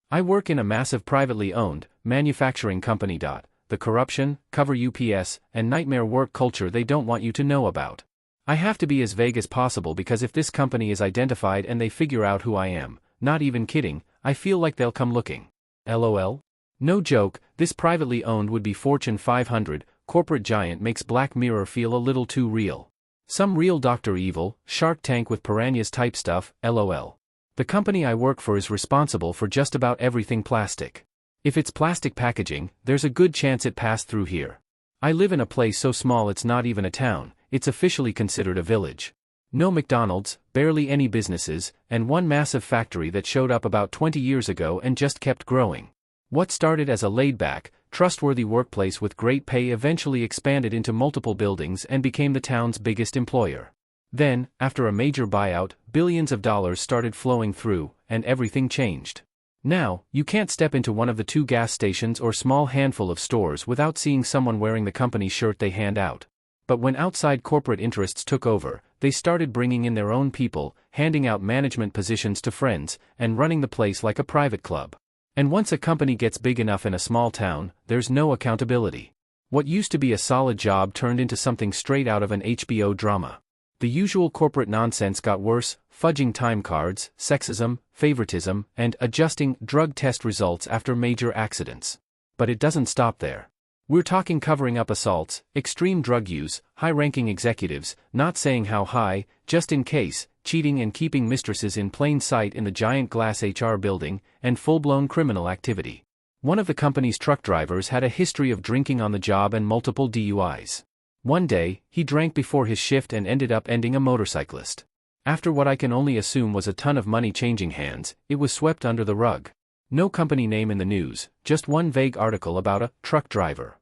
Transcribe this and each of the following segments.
I work in a massive privately owned, manufacturing company. The corruption, cover UPS, and nightmare work culture they don't want you to know about. I have to be as vague as possible because if this company is identified and they figure out who I am, not even kidding, I feel like they'll come looking. LOL? No joke, this privately owned would be Fortune 500, corporate giant makes Black Mirror feel a little too real. Some real Dr. Evil, Shark Tank with piranhas type stuff, LOL. The company I work for is responsible for just about everything plastic. If it's plastic packaging, there's a good chance it passed through here. I live in a place so small it's not even a town, it's officially considered a village. No McDonald's, barely any businesses, and one massive factory that showed up about 20 years ago and just kept growing. What started as a laid-back, trustworthy workplace with great pay eventually expanded into multiple buildings and became the town's biggest employer. Then, after a major buyout, billions of dollars started flowing through, and everything changed. Now, you can't step into one of the 2 gas stations or small handful of stores without seeing someone wearing the company shirt they hand out. But when outside corporate interests took over, they started bringing in their own people, handing out management positions to friends, and running the place like a private club. And once a company gets big enough in a small town, there's no accountability. What used to be a solid job turned into something straight out of an HBO drama. The usual corporate nonsense got worse, fudging time cards, sexism, favoritism, and adjusting drug test results after major accidents. But it doesn't stop there. We're talking covering up assaults, extreme drug use, high-ranking executives, not saying how high, just in case, cheating and keeping mistresses in plain sight in the giant glass HR building, and full-blown criminal activity. One of the company's truck drivers had a history of drinking on the job and multiple DUIs. One day, he drank before his shift and ended up ending a motorcyclist. After what I can only assume was a ton of money changing hands, it was swept under the rug. No company name in the news, just one vague article about a truck driver.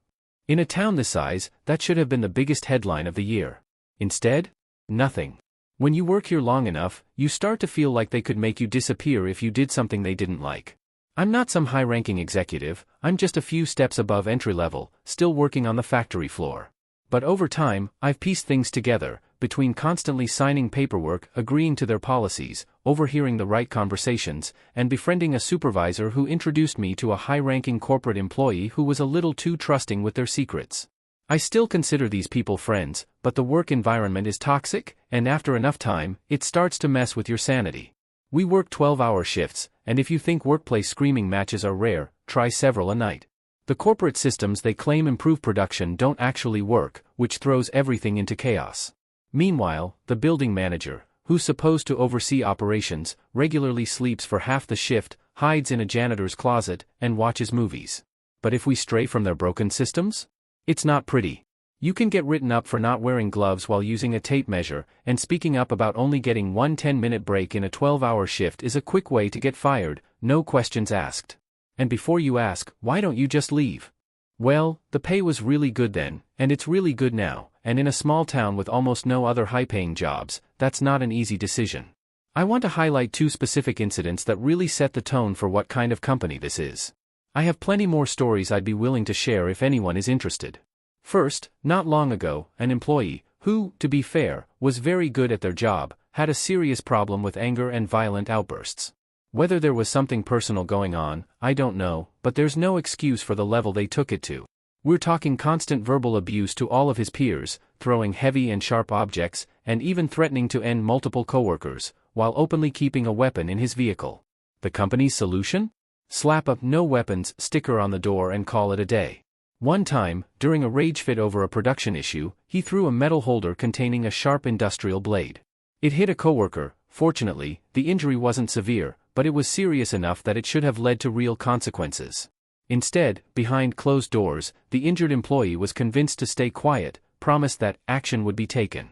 In a town this size, that should have been the biggest headline of the year. Instead, nothing. When you work here long enough, you start to feel like they could make you disappear if you did something they didn't like. I'm not some high-ranking executive, I'm just a few steps above entry-level, still working on the factory floor. But over time, I've pieced things together, between constantly signing paperwork, agreeing to their policies, overhearing the right conversations, and befriending a supervisor who introduced me to a high-ranking corporate employee who was a little too trusting with their secrets. I still consider these people friends, but the work environment is toxic, and after enough time, it starts to mess with your sanity. We work 12-hour shifts, and if you think workplace screaming matches are rare, try several a night. The corporate systems they claim improve production don't actually work, which throws everything into chaos. Meanwhile, the building manager, who's supposed to oversee operations, regularly sleeps for half the shift, hides in a janitor's closet, and watches movies. But if we stray from their broken systems? It's not pretty. You can get written up for not wearing gloves while using a tape measure, and speaking up about only getting one 10-minute break in a 12-hour shift is a quick way to get fired, no questions asked. And before you ask, why don't you just leave? Well, the pay was really good then, and it's really good now, and in a small town with almost no other high-paying jobs, that's not an easy decision. I want to highlight 2 specific incidents that really set the tone for what kind of company this is. I have plenty more stories I'd be willing to share if anyone is interested. First, not long ago, an employee, who, to be fair, was very good at their job, had a serious problem with anger and violent outbursts. Whether there was something personal going on, I don't know, but there's no excuse for the level they took it to. We're talking constant verbal abuse to all of his peers, throwing heavy and sharp objects, and even threatening to end multiple coworkers, while openly keeping a weapon in his vehicle. The company's solution? Slap a "no weapons" sticker on the door and call it a day. One time, during a rage fit over a production issue, he threw a metal holder containing a sharp industrial blade. It hit a coworker. Fortunately, the injury wasn't severe, but it was serious enough that it should have led to real consequences. Instead, behind closed doors, the injured employee was convinced to stay quiet, promised that action would be taken.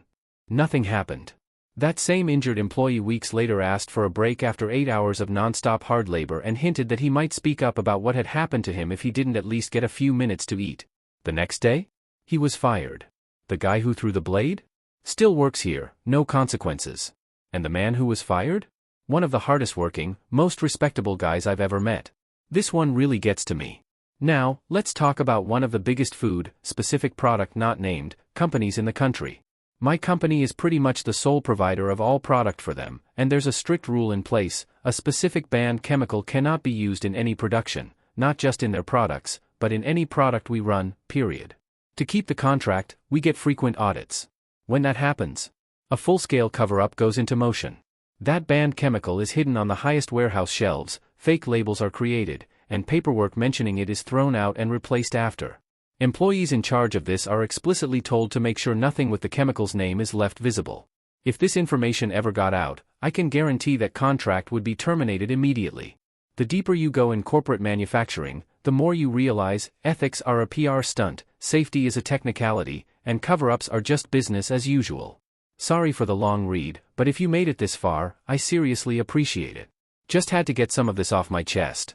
Nothing happened. That same injured employee weeks later asked for a break after 8 hours of non-stop hard labor and hinted that he might speak up about what had happened to him if he didn't at least get a few minutes to eat. The next day? He was fired. The guy who threw the blade? Still works here, no consequences. And the man who was fired? One of the hardest working, most respectable guys I've ever met. This one really gets to me. Now, let's talk about one of the biggest food, specific product not named, companies in the country. My company is pretty much the sole provider of all product for them, and there's a strict rule in place: a specific banned chemical cannot be used in any production, not just in their products, but in any product we run, period. To keep the contract, we get frequent audits. When that happens, a full-scale cover-up goes into motion. That banned chemical is hidden on the highest warehouse shelves, fake labels are created, and paperwork mentioning it is thrown out and replaced after. Employees in charge of this are explicitly told to make sure nothing with the chemical's name is left visible. If this information ever got out, I can guarantee that contract would be terminated immediately. The deeper you go in corporate manufacturing, the more you realize ethics are a PR stunt, safety is a technicality, and cover-ups are just business as usual. Sorry for the long read, but if you made it this far, I seriously appreciate it. Just had to get some of this off my chest.